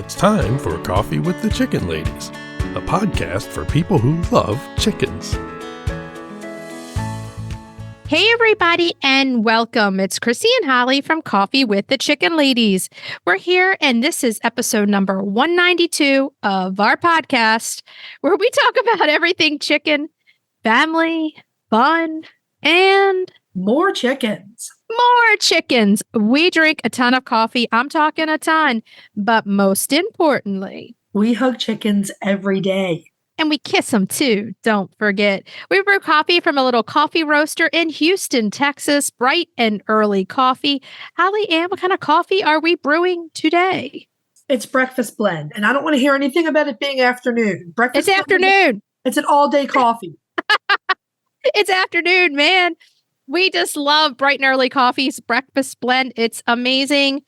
It's time for Coffee with the Chicken Ladies, a podcast for people who love chickens. Hey everybody and welcome. It's Chrisie&Holly from Coffee with the Chicken Ladies. We're here and this is episode number 192 of our podcast where we talk about everything chicken, family, fun, and more chickens. More chickens. We drink a ton of coffee. I'm talking a ton, but most importantly, we hug chickens every day. And we kiss them too, don't forget. We brew coffee from a little coffee roaster in Houston, Texas. Bright and early coffee. Holly Ann, what kind of coffee are we brewing today? It's breakfast blend. And I don't want to hear anything about it being afternoon. It's afternoon. It's an all-day coffee. It's afternoon, man. We just love bright and early coffees, breakfast blend. It's amazing.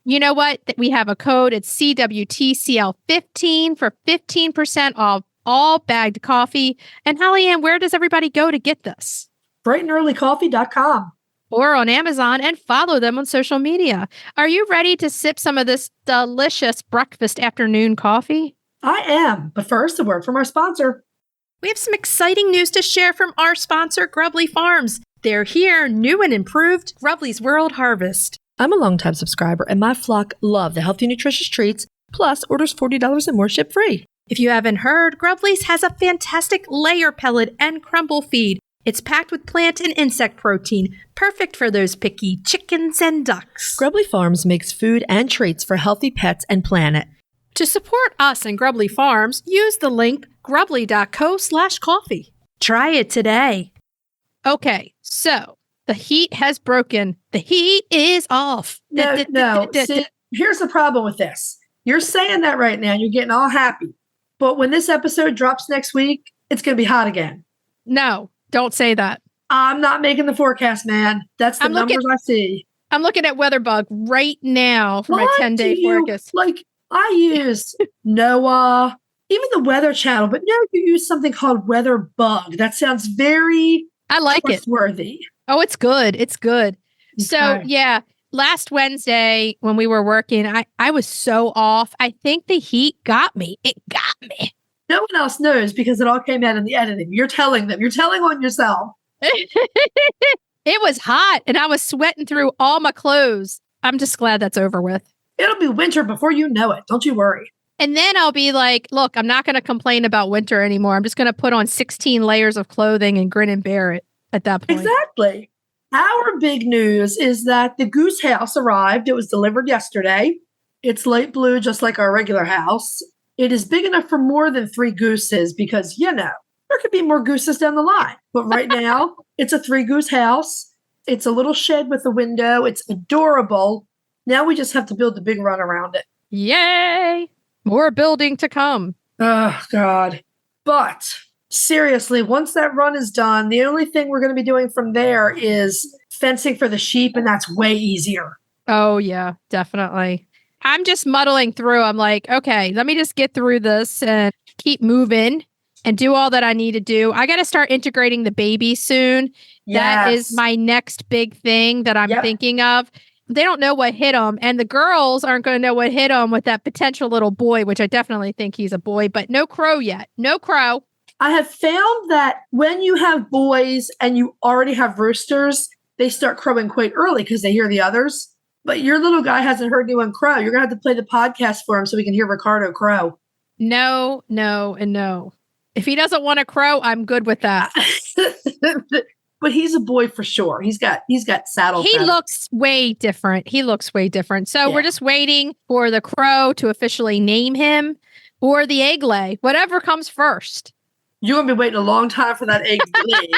You know what? We have a code. It's CWTCL 15 for 15% off all bagged coffee. And Holly Ann, where does everybody go to get this? brightandearlycoffee.com. Or on Amazon, and follow them on social media. Are you ready to sip some of this delicious breakfast afternoon coffee? I am. But first, a word from our sponsor. We have some exciting news to share from our sponsor, Grubbly Farms. They're here, new and improved, Grubbly's World Harvest. I'm a longtime subscriber, and my flock love the healthy, nutritious treats, plus orders $40 and more ship free. If you haven't heard, Grubbly's has a fantastic layer pellet and crumble feed. It's packed with plant and insect protein, perfect for those picky chickens and ducks. Grubbly Farms makes food and treats for healthy pets and planet. To support us and Grubbly Farms, use the link grubbly.co/coffee. Try it today. Okay, so the heat has broken. The heat is off. No. See, here's the problem with this. You're saying that right now. You're getting all happy. But when this episode drops next week, it's going to be hot again. No, don't say that. I'm not making the forecast, man. That's the numbers I see. I'm looking at WeatherBug right now for my 10-day forecast. I use NOAA, even the Weather Channel, but no, you use something called WeatherBug. That sounds very trustworthy. Oh, it's good. It's good. Okay. So, yeah, last Wednesday when we were working, I was so off. I think the heat got me. It got me. No one else knows because it all came out in the editing. You're telling them. You're telling on yourself. It was hot and I was sweating through all my clothes. I'm just glad that's over with. It'll be winter before you know it. Don't you worry. And then I'll be like, look, I'm not going to complain about winter anymore. I'm just going to put on 16 layers of clothing and grin and bear it at that point. Exactly. Our big news is that the goose house arrived. It was delivered yesterday. It's light blue, just like our regular house. It is big enough for more than 3 gooses because, there could be more gooses down the line. But right now, it's a 3-goose house. It's a little shed with a window. It's adorable. Now we just have to build the big run around it. Yay! More building to come. Oh, God. But seriously, once that run is done, the only thing we're going to be doing from there is fencing for the sheep, and that's way easier. Oh, yeah, definitely. I'm just muddling through. I'm like, okay, let me just get through this and keep moving and do all that I need to do. I got to start integrating the baby soon. Yes. That is my next big thing that I'm thinking of. They don't know what hit them, and the girls aren't going to know what hit them with that potential little boy, which I definitely think he's a boy, but no crow yet. No crow. I have found that when you have boys and you already have roosters, they start crowing quite early because they hear the others. But your little guy hasn't heard anyone crow. You're going to have to play the podcast for him so we can hear Ricardo crow. No, and no. If he doesn't want to crow, I'm good with that. But he's a boy for sure. He's got saddle. He looks way different. So we're just waiting for the crow to officially name him or the egg lay, whatever comes first. You're going to be waiting a long time for that egg to lay.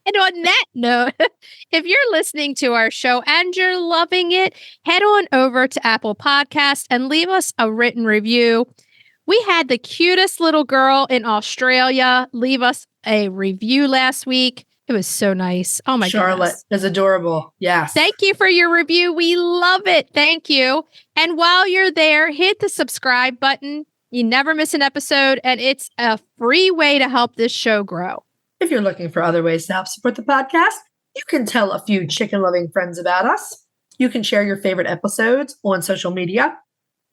And on that note, if you're listening to our show and you're loving it, head on over to Apple Podcasts and leave us a written review. We had the cutest little girl in Australia leave us a review last week. It was so nice. Oh my god. Charlotte is adorable. Yes. Thank you for your review. We love it. Thank you. And while you're there, hit the subscribe button. You never miss an episode, and it's a free way to help this show grow. If you're looking for other ways to help support the podcast, you can tell a few chicken-loving friends about us. You can share your favorite episodes on social media.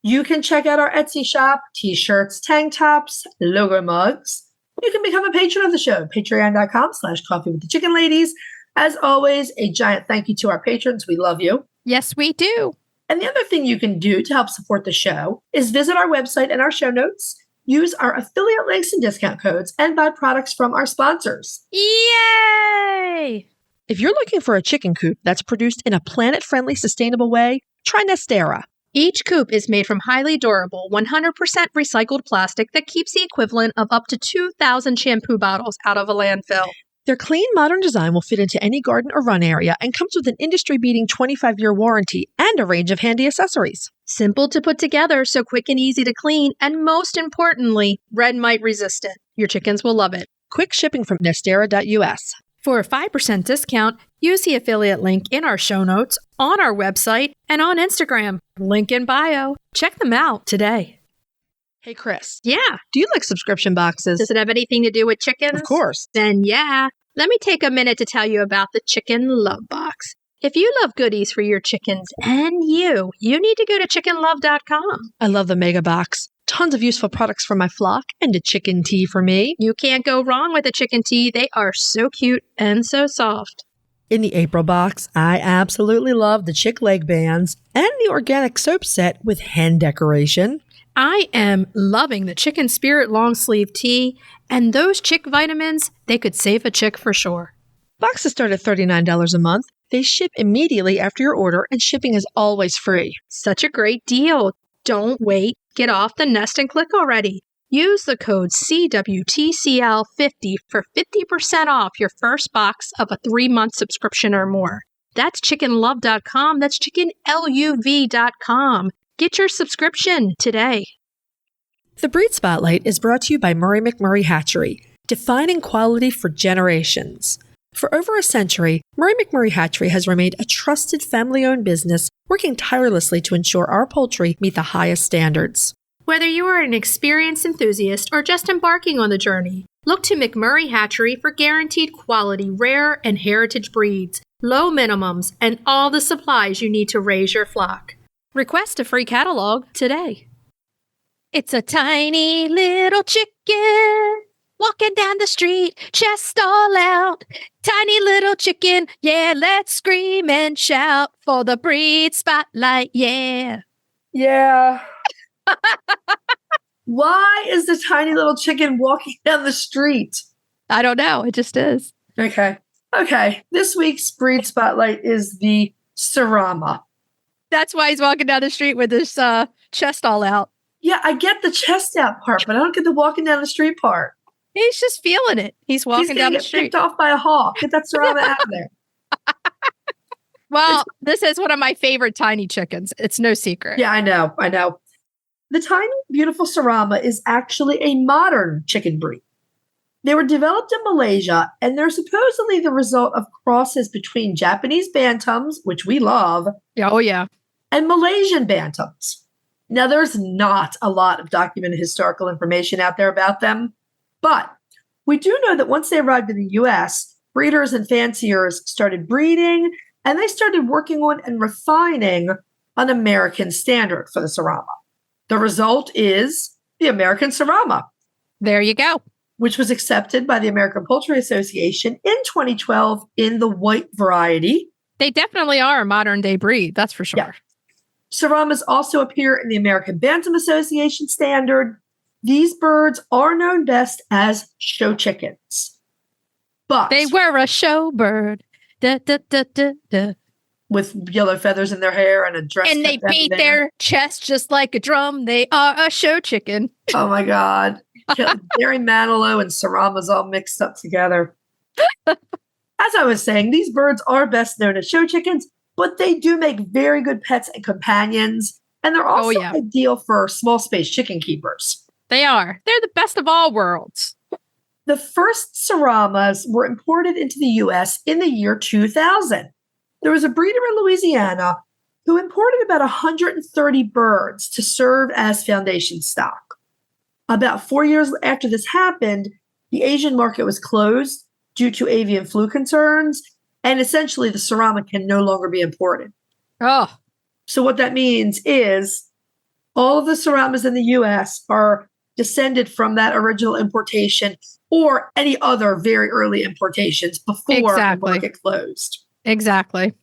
You can check out our Etsy shop, t-shirts, tank tops, logo mugs. You can become a patron of the show, patreon.com/coffee with the chicken ladies. As always, a giant thank you to our patrons. We love you. Yes, we do. And the other thing you can do to help support the show is visit our website and our show notes, use our affiliate links and discount codes, and buy products from our sponsors. Yay! If you're looking for a chicken coop that's produced in a planet-friendly, sustainable way, try Nestera. Each coop is made from highly durable, 100% recycled plastic that keeps the equivalent of up to 2,000 shampoo bottles out of a landfill. Their clean, modern design will fit into any garden or run area and comes with an industry-beating 25-year warranty and a range of handy accessories. Simple to put together, so quick and easy to clean, and most importantly, red mite resistant. Your chickens will love it. Quick shipping from Nestera US. For a 5% discount, use the affiliate link in our show notes, on our website, and on Instagram. Link in bio. Check them out today. Hey, Chris. Yeah. Do you like subscription boxes? Does it have anything to do with chickens? Of course. Then yeah. Let me take a minute to tell you about the Chicken Love Box. If you love goodies for your chickens and you need to go to chickenlove.com. I love the mega box. Tons of useful products for my flock and a chicken tea for me. You can't go wrong with a chicken tea. They are so cute and so soft. In the April box, I absolutely love the chick leg bands and the organic soap set with hen decoration. I am loving the Chicken Spirit long sleeve tea, and those chick vitamins, they could save a chick for sure. Boxes start at $39 a month. They ship immediately after your order, and shipping is always free. Such a great deal. Don't wait. Get off the nest and click already. Use the code CWTCL50 for 50% off your first box of a 3-month subscription or more. That's chickenlove.com. That's chickenluv.com. Get your subscription today. The Breed Spotlight is brought to you by Murray McMurray Hatchery, defining quality for generations. For over a century, Murray McMurray Hatchery has remained a trusted family-owned business, working tirelessly to ensure our poultry meet the highest standards. Whether you are an experienced enthusiast or just embarking on the journey, look to McMurray Hatchery for guaranteed quality, rare and heritage breeds, low minimums, and all the supplies you need to raise your flock. Request a free catalog today. It's a tiny little chicken walking down the street, chest all out. Tiny little chicken, yeah, let's scream and shout for the Breed Spotlight, yeah. Yeah. Why is the tiny little chicken walking down the street? I don't know. It just is. Okay. This week's Breed Spotlight is the Serama. That's why he's walking down the street with his chest all out. Yeah, I get the chest out part, but I don't get the walking down the street part. He's just feeling it. He's walking down the street. Picked off by a hawk. Get that Serama out of there. Well, this is one of my favorite tiny chickens. It's no secret. Yeah, I know. The tiny, beautiful Serama is actually a modern chicken breed. They were developed in Malaysia, and they're supposedly the result of crosses between Japanese bantams, which we love, Oh, yeah. and Malaysian bantams. Now, there's not a lot of documented historical information out there about them, but we do know that once they arrived in the U.S., breeders and fanciers started breeding, and they started working on and refining an American standard for the Serama. The result is the American Serama, There you go. which was accepted by the American Poultry Association in 2012 in the white variety. They definitely are a modern day breed. That's for sure. Yeah. Seramas also appear in the American Bantam Association standard. These birds are known best as show chickens. But They were a show bird. Da, da, da, da, da. with yellow feathers in their hair and a dress. And they cut down beat there. their chest just like a drum. They are a show chicken. Oh my God. Gary Manilow and Serama's all mixed up together. As I was saying, these birds are best known as show chickens, but they do make very good pets and companions. And they're also ideal for small space chicken keepers. They are. They're the best of all worlds. The first Seramas were imported into the U.S. in the year 2000. There was a breeder in Louisiana who imported about 130 birds to serve as foundation stock. About 4 years after this happened, the Asian market was closed due to avian flu concerns, and essentially the Serama can no longer be imported. Oh, So what that means is All of the Seramas in the US are descended from that original importation or any other very early importations before the market closed. Exactly.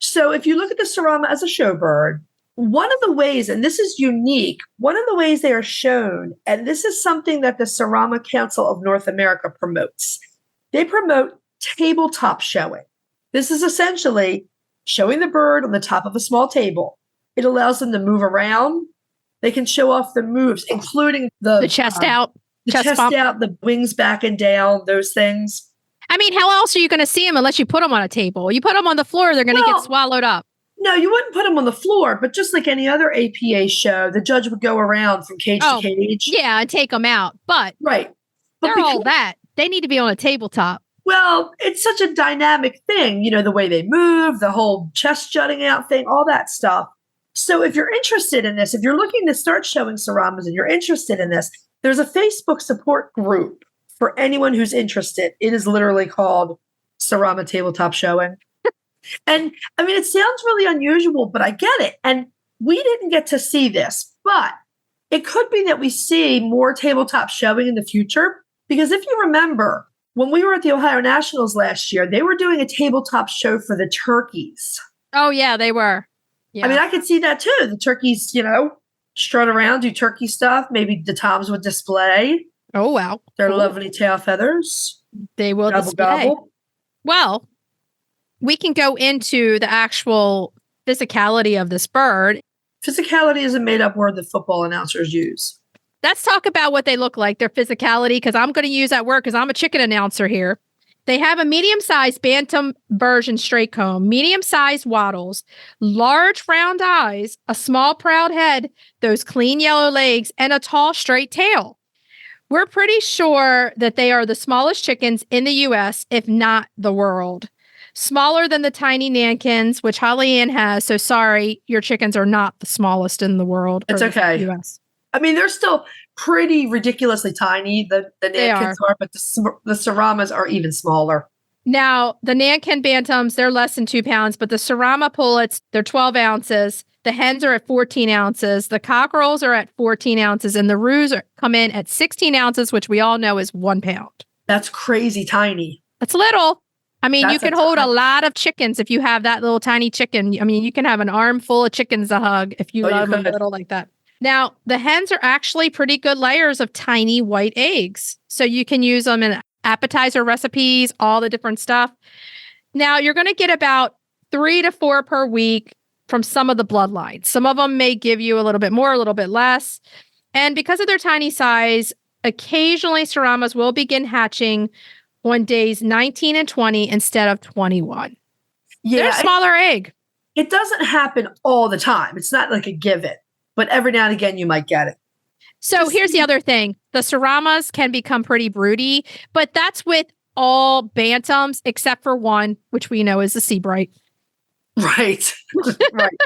So if you look at the Serama as a show bird, one of the ways, and this is unique, one of the ways they are shown, and this is something that the Serama Council of North America promotes, they promote tabletop showing. This is essentially showing the bird on the top of a small table. It allows them to move around. They can show off the moves, including the chest out, the chest out, the wings back and down, those things. I mean, how else are you going to see them unless you put them on a table? You put them on the floor, they're going to get swallowed up. No, you wouldn't put them on the floor, but just like any other APA show, the judge would go around from cage to cage. Yeah, and take them out. But right. But they're all that. They need to be on a tabletop. Well, it's such a dynamic thing, you know, the way they move, the whole chest jutting out thing, all that stuff. So if you're interested in this, if you're looking to start showing Seramas and you're interested in this, there's a Facebook support group for anyone who's interested. It is literally called Serama Tabletop Showing. And I mean, it sounds really unusual, but I get it. And we didn't get to see this, but it could be that we see more tabletop showing in the future. Because if you remember, when we were at the Ohio Nationals last year, they were doing a tabletop show for the turkeys. Oh, yeah, they were. Yeah. I mean, I could see that too. The turkeys, you know, strut around, do turkey stuff. Maybe the toms would display. Oh, wow. Their lovely tail feathers. They will display. Gobble. Well, we can go into the actual physicality of this bird. Physicality is a made-up word that football announcers use. Let's talk about what they look like, their physicality, because I'm going to use that word because I'm a chicken announcer here. They have a medium-sized bantam version straight comb, medium-sized wattles, large round eyes, a small proud head, those clean yellow legs, and a tall straight tail. We're pretty sure that they are the smallest chickens in the U.S., if not the world. Smaller than the tiny Nankins, which Holly Ann has. So sorry, your chickens are not the smallest in the world. It's okay. The US. I mean, they're still pretty ridiculously tiny. The Nankins are, but the Seramas are even smaller. Now, the Nankin Bantams, they're less than 2 pounds, but the Serama pullets, they're 12 ounces. The hens are at 14 ounces. The cockerels are at 14 ounces. And the roos come in at 16 ounces, which we all know is 1 pound. That's crazy tiny. That's little. I mean, you can hold a lot of chickens if you have that little tiny chicken. I mean, you can have an armful of chickens to hug if you love them little like that. Now, the hens are actually pretty good layers of tiny white eggs. So you can use them in appetizer recipes, all the different stuff. Now, you're going to get about 3 to 4 per week from some of the bloodlines. Some of them may give you a little bit more, a little bit less. And because of their tiny size, occasionally Seramas will begin hatching on days 19 and 20 instead of 21. Yeah, they're a smaller egg. It doesn't happen all the time. It's not like a given, but every now and again you might get it. So here's the other thing. The Seramas can become pretty broody, but that's with all bantams except for one, which we know is the sea bright. Right. Right.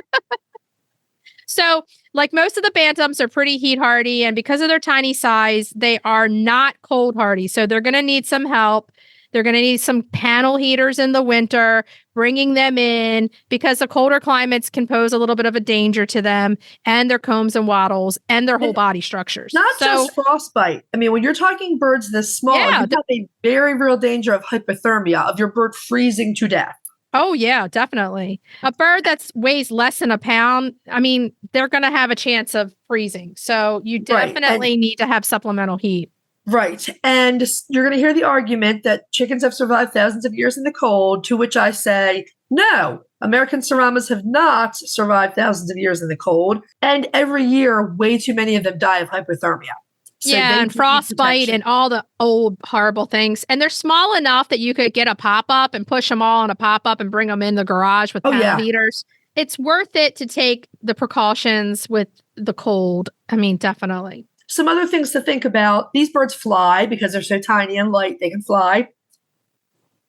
So, like most of the bantams are pretty heat hardy, and because of their tiny size, they are not cold hardy. So they're going to need some help. They're going to need some panel heaters in the winter, bringing them in because the colder climates can pose a little bit of a danger to them and their combs and wattles and their whole body structures. Not just frostbite. I mean, when you're talking birds this small, you have a very real danger of hypothermia, of your bird freezing to death. Oh, yeah, definitely. A bird that weighs less than a pound, I mean, they're going to have a chance of freezing. So you definitely need to have supplemental heat. Right. And you're going to hear the argument that chickens have survived thousands of years in the cold, to which I say, no, American Seramas have not survived thousands of years in the cold. And every year, way too many of them die of hypothermia. So and frostbite and all the old horrible things. And they're small enough that you could get a pop-up and push them all on a pop-up and bring them in the garage with panel heaters. It's worth it to take the precautions with the cold. I mean, definitely. Some other things to think about. These birds fly because they're so tiny and light, they can fly.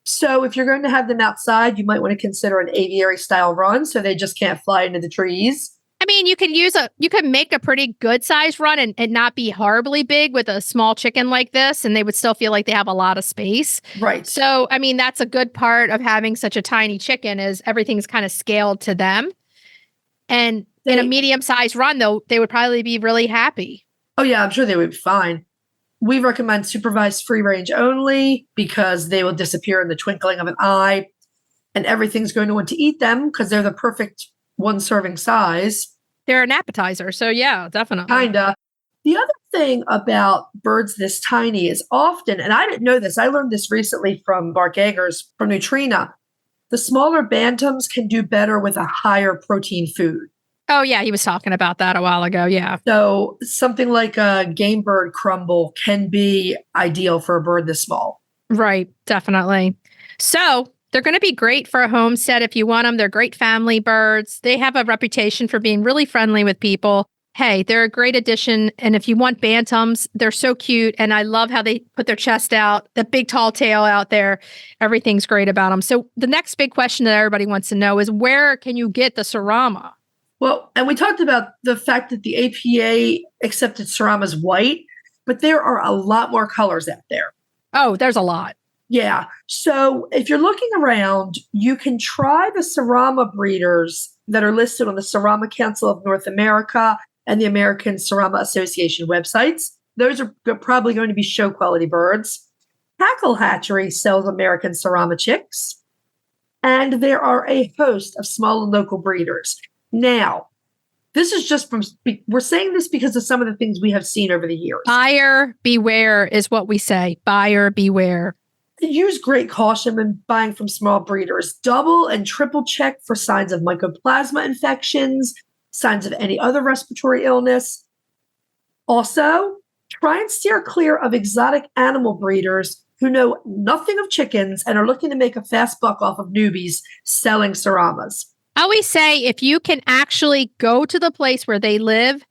So if you're going to have them outside, you might want to consider an aviary style run so they just can't fly into the trees. I mean, you could make a pretty good size run and not be horribly big with a small chicken like this, and they would still feel like they have a lot of space. Right. So, I mean, that's a good part of having such a tiny chicken is everything's kind of scaled to them. And in a medium-sized run, though, they would probably be really happy. Oh, yeah, I'm sure they would be fine. We recommend supervised free range only because they will disappear in the twinkling of an eye and everything's going to want to eat them because they're the perfect one serving size. They're an appetizer. So yeah, definitely. Kinda. The other thing about birds this tiny is often, and I didn't know this, I learned this recently from Mark Eggers from Nutritional, the smaller bantams can do better with a higher protein food. Oh, yeah. He was talking about that a while ago. Yeah. So something like a game bird crumble can be ideal for a bird this small. Right. Definitely. So they're going to be great for a homestead if you want them. They're great family birds. They have a reputation for being really friendly with people. Hey, they're a great addition. And if you want bantams, they're so cute. And I love how they put their chest out, the big tall tail out there. Everything's great about them. So the next big question that everybody wants to know is where can you get the Serama? Well, and we talked about the fact that the APA accepted Serama's white, but there are a lot more colors out there. Oh, there's a lot. Yeah. So if you're looking around, you can try the Serama breeders that are listed on the Serama Council of North America and the American Serama Association websites. Those are probably going to be show quality birds. Cackle Hatchery sells American Serama chicks. And there are a host of small and local breeders. Now, this is just we're saying this because of some of the things we have seen over the years. Buyer beware is what we say. Buyer beware. Use great caution when buying from small breeders. Double and triple check for signs of mycoplasma infections, signs of any other respiratory illness. Also, try and steer clear of exotic animal breeders who know nothing of chickens and are looking to make a fast buck off of newbies selling Seramas. I always say if you can actually go to the place where they live,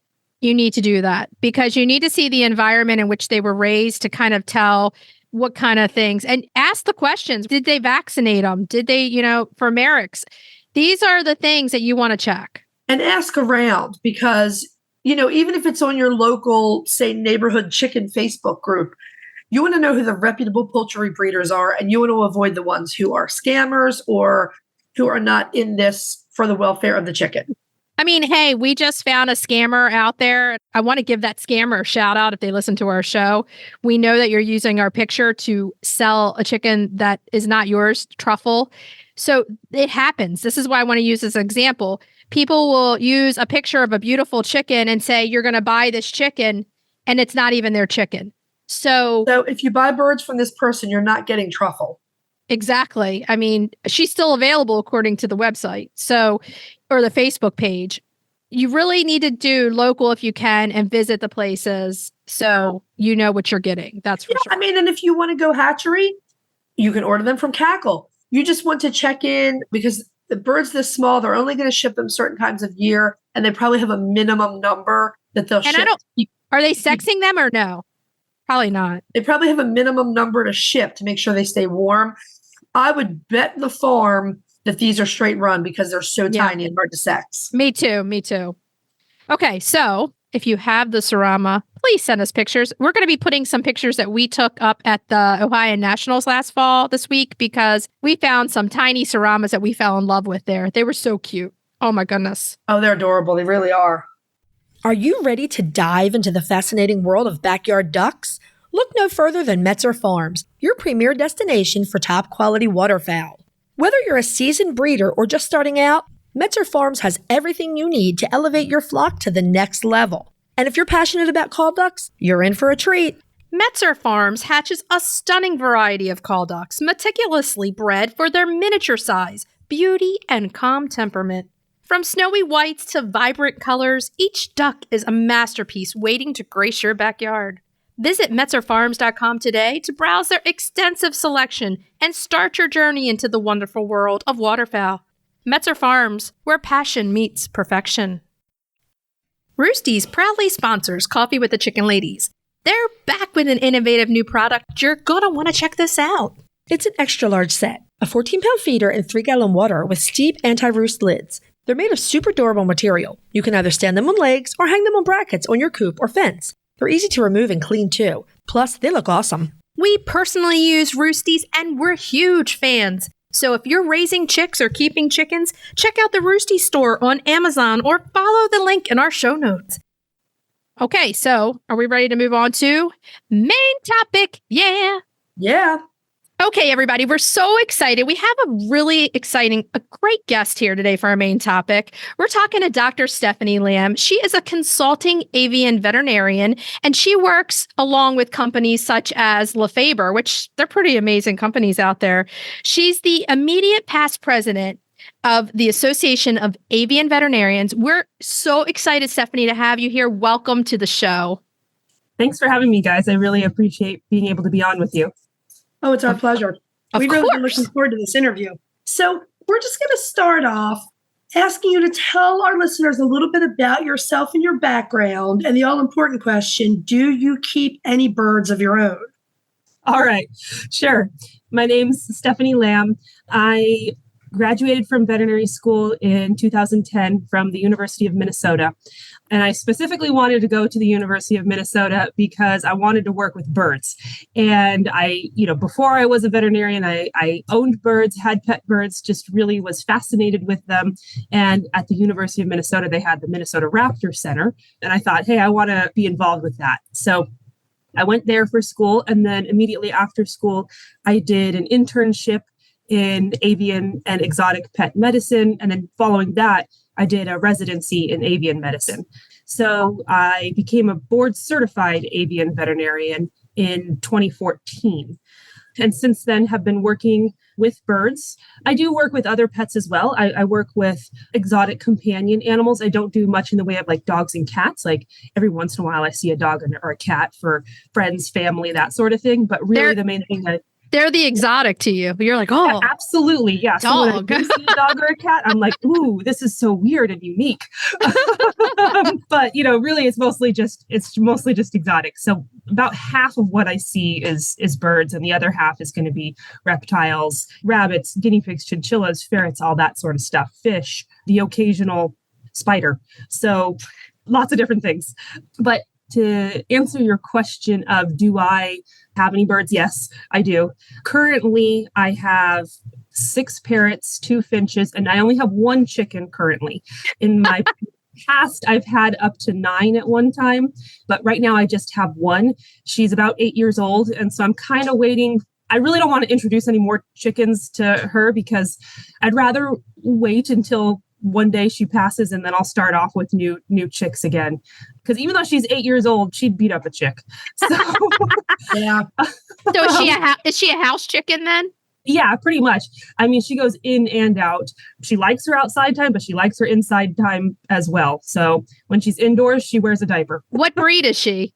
you need to do that because you need to see the environment in which they were raised to kind of tell what kind of things and ask the questions. Did they vaccinate them? Did they, for Merrick's? These are the things that you want to check. And ask around because, even if it's on your local, say, neighborhood chicken Facebook group, you want to know who the reputable poultry breeders are and you want to avoid the ones who are scammers or who are not in this for the welfare of the chicken. I mean, hey, we just found a scammer out there. I want to give that scammer a shout out if they listen to our show. We know that you're using our picture to sell a chicken that is not yours, truffle. So it happens. This is why I want to use this example. People will use a picture of a beautiful chicken and say, you're going to buy this chicken, and it's not even their chicken. So if you buy birds from this person, you're not getting truffle. Exactly. I mean, she's still available according to the website. So, or the Facebook page. You really need to do local if you can and visit the places so you know what you're getting. That's for sure. I mean, and if you want to go hatchery, you can order them from Cackle. You just want to check in because the birds this small, they're only going to ship them certain times of year and they probably have a minimum number that they'll ship. Are they sexing them or no? Probably not. They probably have a minimum number to ship to make sure they stay warm. I would bet the farm that these are straight run because they're so tiny and hard to sex. Me too. Okay, so if you have the Serama, please send us pictures. We're going to be putting some pictures that we took up at the Ohio Nationals this week because we found some tiny Seramas that we fell in love with there. They were so cute. Oh my goodness. Oh, they're adorable. They really are. Are you ready to dive into the fascinating world of backyard ducks? Look no further than Metzer Farms, your premier destination for top quality waterfowl. Whether you're a seasoned breeder or just starting out, Metzer Farms has everything you need to elevate your flock to the next level. And if you're passionate about call ducks, you're in for a treat. Metzer Farms hatches a stunning variety of call ducks, meticulously bred for their miniature size, beauty, and calm temperament. From snowy whites to vibrant colors, each duck is a masterpiece waiting to grace your backyard. Visit MetzerFarms.com today to browse their extensive selection and start your journey into the wonderful world of waterfowl. Metzer Farms, where passion meets perfection. Roosty's proudly sponsors Coffee with the Chicken Ladies. They're back with an innovative new product. You're going to want to check this out. It's an extra large set, a 14-pound feeder and 3-gallon water with steep anti-roost lids. They're made of super durable material. You can either stand them on legs or hang them on brackets on your coop or fence. They're easy to remove and clean too. Plus, they look awesome. We personally use Roosties and we're huge fans. So if you're raising chicks or keeping chickens, check out the Roosty store on Amazon or follow the link in our show notes. Okay, so are we ready to move on to main topic? Yeah. Yeah. Okay, everybody, we're so excited. We have a really exciting, a great guest here today for our main topic. We're talking to Dr. Stephanie Lamb. She is a consulting avian veterinarian, and she works along with companies such as Lefeber, which they're pretty amazing companies out there. She's the immediate past president of the Association of Avian Veterinarians. We're so excited, Stephanie, to have you here. Welcome to the show. Thanks for having me, guys. I really appreciate being able to be on with you. Oh, it's our pleasure. We've really been looking forward to this interview. So we're just going to start off asking you to tell our listeners a little bit about yourself and your background. And the all-important question, do you keep any birds of your own? All right. Sure. My name's Stephanie Lamb. I graduated from veterinary school in 2010 from the University of Minnesota. And I specifically wanted to go to the University of Minnesota because I wanted to work with birds. And before I was a veterinarian, I owned birds, had pet birds, just really was fascinated with them. And at the University of Minnesota, they had the Minnesota Raptor Center. And I thought, hey, I want to be involved with that. So I went there for school. And then immediately after school, I did an internship in avian and exotic pet medicine. And then following that, I did a residency in avian medicine. So I became a board certified avian veterinarian in 2014. And since then have been working with birds. I do work with other pets as well. I work with exotic companion animals. I don't do much in the way of like dogs and cats. Like every once in a while I see a dog or a cat for friends, family, that sort of thing. But really the main thing that they're the exotic to you. You're like, oh, yeah, absolutely. Yeah. Dog. So when I do see a dog or a cat, I'm like, ooh, this is so weird and unique. But, really it's mostly just exotic. So about half of what I see is birds, and the other half is going to be reptiles, rabbits, guinea pigs, chinchillas, ferrets, all that sort of stuff, fish, the occasional spider. So lots of different things. But to answer your question of do I have any birds? Yes, I do. Currently, I have 6 parrots, 2 finches, and I only have 1 chicken currently. In my past, I've had up to 9 at one time, but right now I just have 1. She's about 8 years old, and so I'm kind of waiting. I really don't want to introduce any more chickens to her because I'd rather wait until one day she passes and then I'll start off with new chicks again. Because even though she's 8 years old, she'd beat up a chick. So Yeah. So is she a house chicken then? Yeah, pretty much. I mean, she goes in and out. She likes her outside time, but she likes her inside time as well. So when she's indoors, she wears a diaper. What breed is she?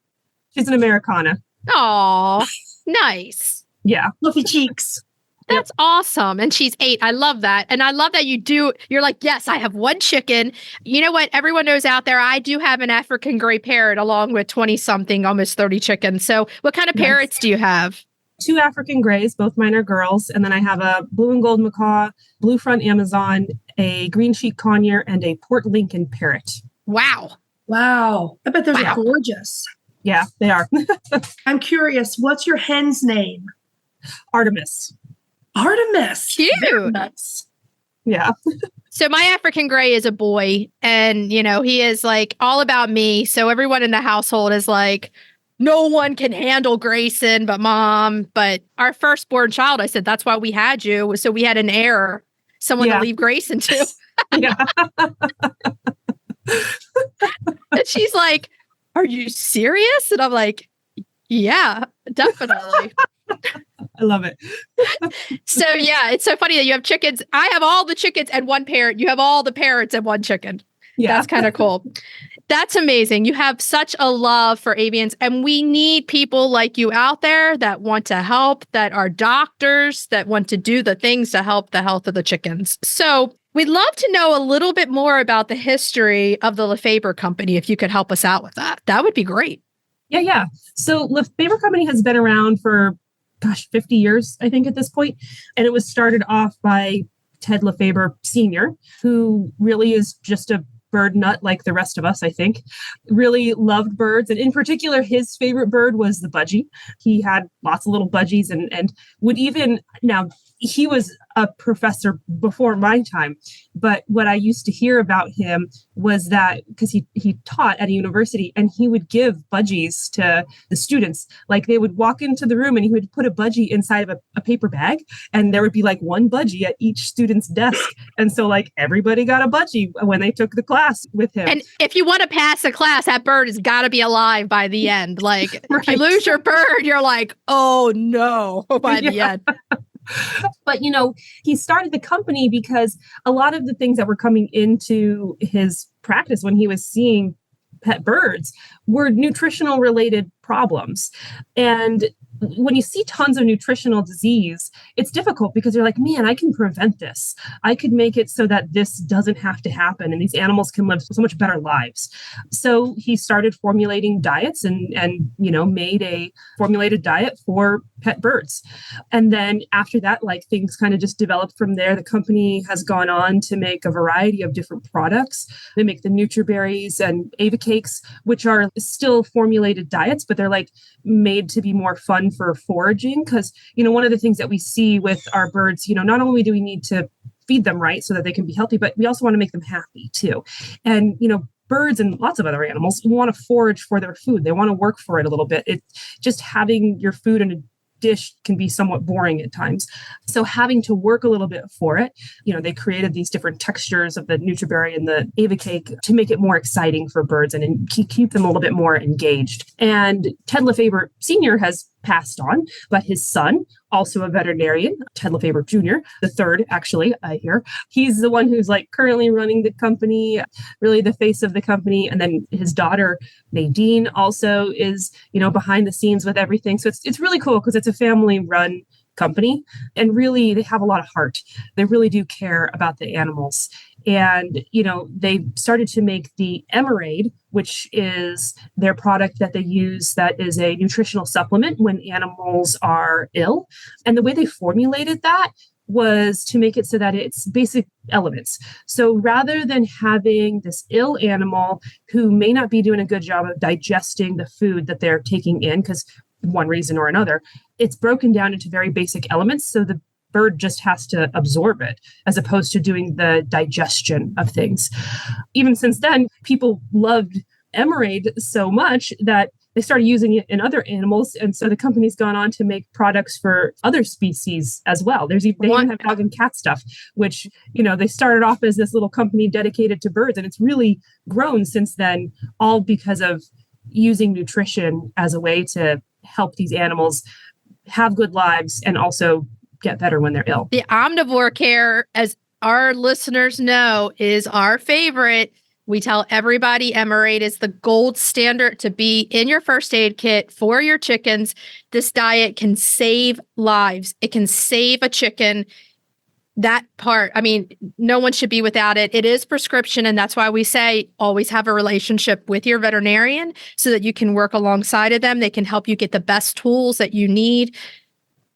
She's an Americana. Oh, nice. Yeah. Fluffy cheeks. That's awesome. And she's 8. I love that. And I love that you're like, yes, I have 1 chicken. You know what? Everyone knows out there, I do have an African gray parrot along with 20 something, almost 30 chickens. So what kind of parrots do you have? 2 African grays, both mine are girls. And then I have a blue and gold macaw, blue front Amazon, a green cheek conure, and a Port Lincoln parrot. Wow. Wow. I bet those are gorgeous. Yeah, they are. I'm curious, what's your hen's name? Artemis. Artemis. Cute. Nice. Yeah. So my African gray is a boy, and he is like all about me. So everyone in the household is like, no one can handle Grayson but mom. But our firstborn child, I said, that's why we had you, was so we had an heir, someone to leave Grayson to. Yeah. And she's like, are you serious? And I'm like, yeah, definitely. I love it. So yeah, it's so funny that you have chickens. I have all the chickens and 1 parrot. You have all the parrots and 1 chicken. Yeah. That's kind of cool. That's amazing. You have such a love for avians, and we need people like you out there that want to help, that are doctors, that want to do the things to help the health of the chickens. So we'd love to know a little bit more about the history of the Lefeber company. If you could help us out with that, that would be great. Yeah. So Lefeber company has been around for 50 years, I think, at this point. And it was started off by Ted Lefeber Sr., who really is just a bird nut like the rest of us, I think. Really loved birds. And in particular, his favorite bird was the budgie. He had lots of little budgies and would even, now he was a professor before my time. But what I used to hear about him was that because he taught at a university and he would give budgies to the students. Like they would walk into the room and he would put a budgie inside of a paper bag, and there would be like one budgie at each student's desk. And so like everybody got a budgie when they took the class with him. And if you want to pass a class, that bird has got to be alive by the end. Like if you lose your bird, you're like, oh no, by the end. But, he started the company because a lot of the things that were coming into his practice when he was seeing pet birds were nutritional related problems. And when you see tons of nutritional disease, it's difficult because you're like, man, I can prevent this. I could make it so that this doesn't have to happen and these animals can live so much better lives. So he started formulating diets and made a formulated diet for pet birds. And then after that, like things kind of just developed from there. The company has gone on to make a variety of different products. They make the Nutriberries and Ava cakes, which are still formulated diets, but they're like made to be more fun for foraging. Because, one of the things that we see with our birds, not only do we need to feed them right so that they can be healthy, but we also want to make them happy too. And, birds and lots of other animals want to forage for their food. They want to work for it a little bit. Just having your food in a dish can be somewhat boring at times. So having to work a little bit for it, they created these different textures of the Nutriberry and the Ava cake to make it more exciting for birds and keep them a little bit more engaged. And Ted Lefeber Sr. has passed on, but his son, also a veterinarian, Ted Lefeber Jr., the third, actually, I hear, he's the one who's like currently running the company, really the face of the company. And then his daughter, Nadine, also is, behind the scenes with everything. So it's really cool because it's a family run company and really they have a lot of heart. They really do care about the animals. And, they started to make the Emeraid, which is their product that they use that is a nutritional supplement when animals are ill. And the way they formulated that was to make it so that it's basic elements. So rather than having this ill animal who may not be doing a good job of digesting the food that they're taking in, because one reason or another, it's broken down into very basic elements. So the bird just has to absorb it as opposed to doing the digestion of things. Even since then, people loved Emeraid so much that they started using it in other animals. And so the company's gone on to make products for other species as well. They even have dog and cat stuff, which, they started off as this little company dedicated to birds. And it's really grown since then, all because of using nutrition as a way to help these animals have good lives and also get better when they're ill. The Omnivore care, as our listeners know, is our favorite. We tell everybody Emeraid is the gold standard to be in your first aid kit for your chickens. This diet can save lives. It can save a chicken. That part, no one should be without it. It is prescription, and that's why we say always have a relationship with your veterinarian so that you can work alongside of them. They can help you get the best tools that you need.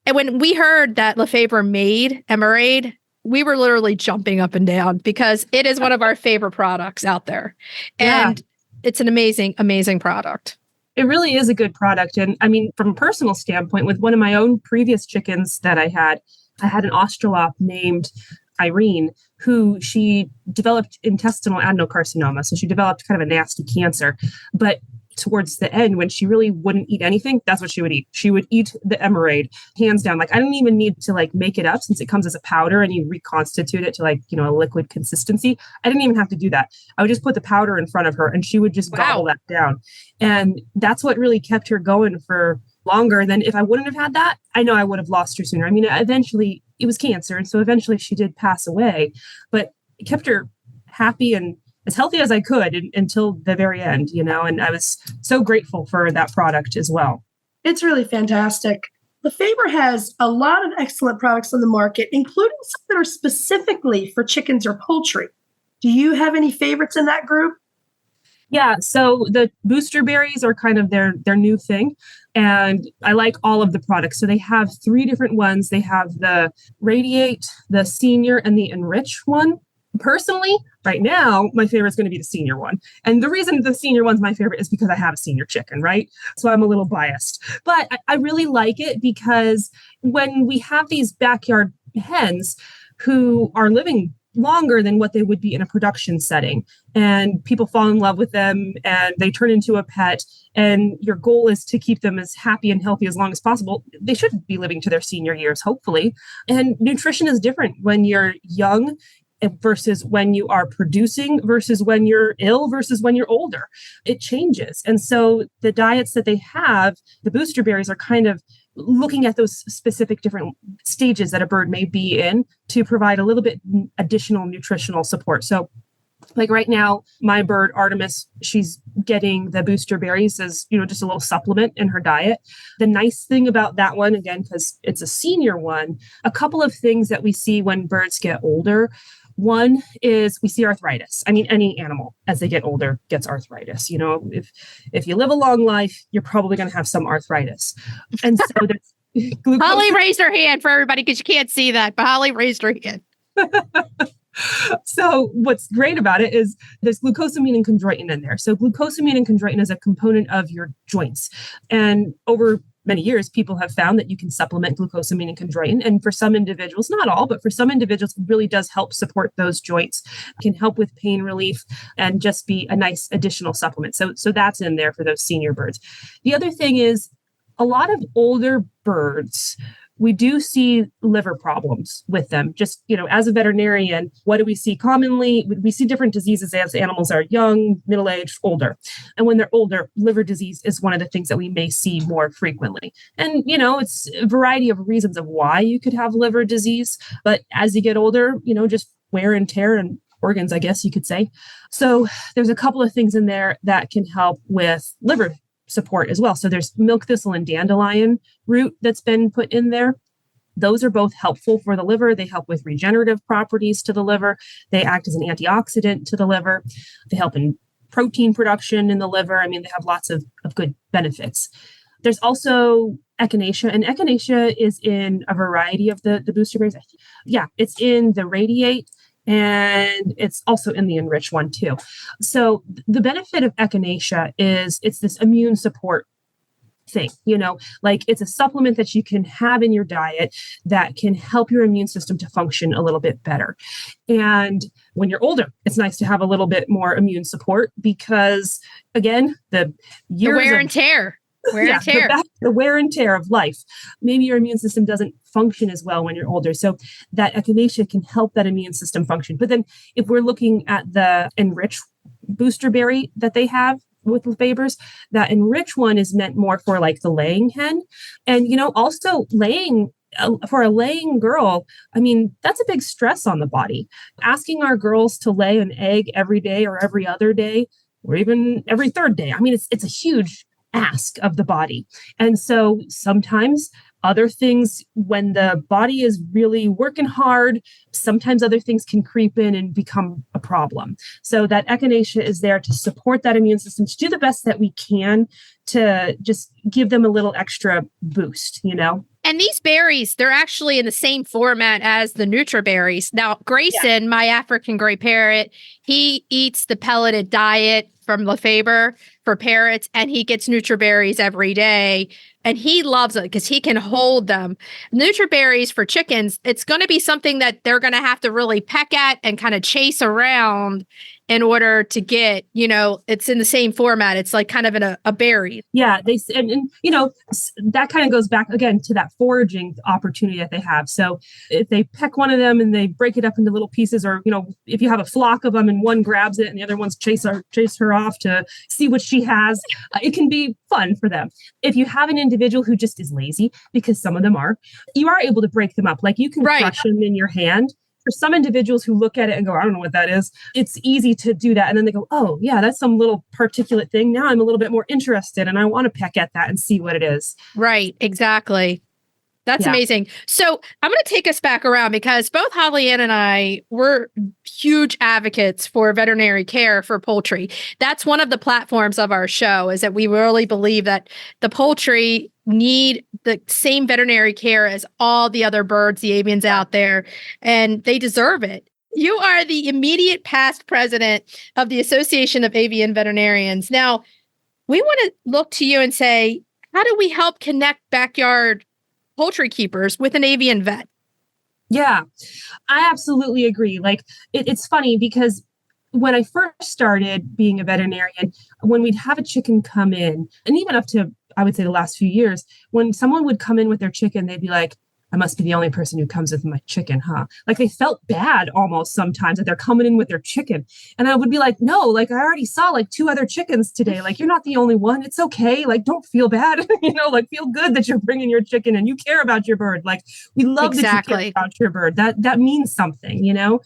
And when we heard that Lefeber made Emeraid, we were literally jumping up and down because it is one of our favorite products out there. And it's an amazing, amazing product. It really is a good product. And from a personal standpoint, with one of my own previous chickens that I had an Australorp named Irene, who she developed intestinal adenocarcinoma. So she developed kind of a nasty cancer. But towards the end, when she really wouldn't eat anything, that's what she would eat. She would eat the Emeraid, hands down. Like I didn't even need to make it up since it comes as a powder and you reconstitute it to a liquid consistency. I didn't even have to do that. I would just put the powder in front of her and she would just gobble that down. And that's what really kept her going for longer than if I wouldn't have had that. I know I would have lost her sooner. Eventually it was cancer. And so eventually she did pass away, but it kept her happy and as healthy as I could until the very end, and I was so grateful for that product as well. It's really fantastic. Lefeber has a lot of excellent products on the market, including some that are specifically for chickens or poultry. Do you have any favorites in that group? Yeah, so the booster berries are kind of their new thing. And I like all of the products. So they have 3 different ones. They have the Radiate, the Senior, and the Enrich one. Personally, right now, my favorite is going to be the senior one. And the reason the senior one's my favorite is because I have a senior chicken, right? So I'm a little biased. But I really like it because when we have these backyard hens who are living longer than what they would be in a production setting. And people fall in love with them and they turn into a pet. And your goal is to keep them as happy and healthy as long as possible. They should be living to their senior years, hopefully. And nutrition is different when you're young versus when you are producing versus when you're ill versus when you're older. It changes. And so the diets that they have, the booster berries, are kind of looking at those specific different stages that a bird may be in to provide a little bit additional nutritional support. So like right now, my bird Artemis, she's getting the booster berries as, just a little supplement in her diet. The nice thing about that one, again, because it's a senior one, a couple of things that we see when birds get older. One is we see arthritis. I mean, any animal as they get older gets arthritis. If you live a long life, you're probably going to have some arthritis. And so there's glucose. Holly raised her hand for everybody because you can't see that, but Holly raised her hand. So what's great about it is there's glucosamine and chondroitin in there. So glucosamine and chondroitin is a component of your joints. And over many years, people have found that you can supplement glucosamine and chondroitin. And for some individuals, not all, but for some individuals, it really does help support those joints, can help with pain relief and just be a nice additional supplement. So that's in there for those senior birds. The other thing is a lot of older birds, we do see liver problems with them. Just, as a veterinarian, what do we see commonly? We see different diseases as animals are young, middle-aged, older. And when they're older, liver disease is one of the things that we may see more frequently. And, it's a variety of reasons of why you could have liver disease. But as you get older, just wear and tear and organs, I guess you could say. So there's a couple of things in there that can help with liver support as well. So there's milk thistle and dandelion root that's been put in there. Those are both helpful for the liver. They help with regenerative properties to the liver. They act as an antioxidant to the liver. They help in protein production in the liver. I mean, they have lots of good benefits. There's also echinacea, and echinacea is in a variety of the booster berries. Yeah, it's in the Radiate, and it's also in the Enrich one too. So the benefit of echinacea is it's this immune support thing, like it's a supplement that you can have in your diet that can help your immune system to function a little bit better. And when you're older, it's nice to have a little bit more immune support because, again, the wear and tear. The wear and tear of life. Maybe your immune system doesn't function as well when you're older. So that echinacea can help that immune system function. But then if we're looking at the Enrich booster berry that they have with Lefebers, that Enrich one is meant more for like the laying hen. And, also laying for a laying girl, I mean, that's a big stress on the body. Asking our girls to lay an egg every day or every other day, or even every third day. I mean, it's a huge ask of the body. And so sometimes other things, when the body is really working hard, sometimes other things can creep in and become a problem. So that echinacea is there to support that immune system, to do the best that we can to just give them a little extra boost, And these berries, they're actually in the same format as the Nutriberries. Now, Grayson, my African gray parrot, he eats the pelleted diet from Lefeber for parrots, and he gets Nutriberries every day. And he loves it because he can hold them. Nutriberries for chickens, it's going to be something that they're going to have to really peck at and kind of chase around in order to get, it's in the same format. It's like kind of in a berry. Yeah, that kind of goes back again to that foraging opportunity that they have. So if they peck one of them and they break it up into little pieces, or, if you have a flock of them and one grabs it and the other ones chase her off to see what she has, it can be fun for them. If you have an individual who just is lazy, because some of them are, you are able to break them up. Like you can crush them in your hand. For some individuals who look at it and go, I don't know what that is, it's easy to do that. And then they go, oh, yeah, that's some little particulate thing. Now I'm a little bit more interested and I want to peck at that and see what it is. Right, exactly. That's amazing. So I'm going to take us back around because both Holly Ann and I were huge advocates for veterinary care for poultry. That's one of the platforms of our show, is that we really believe that the poultry need the same veterinary care as all the other birds, the avians out there, and they deserve it. You are the immediate past president of the Association of Avian Veterinarians. Now, we want to look to you and say, how do we help connect backyard poultry keepers with an avian vet? Yeah, I absolutely agree. Like it's funny because when I first started being a veterinarian, when we'd have a chicken come in, and even up to, I would say, the last few years, when someone would come in with their chicken, they'd be like, I must be the only person who comes with my chicken, huh? Like they felt bad almost sometimes that they're coming in with their chicken. And I would be like, no, like I already saw like 2 other chickens today. Like you're not the only one. It's okay. Like don't feel bad. Like feel good that you're bringing your chicken and you care about your bird. Like we love that you care about your bird. That means something.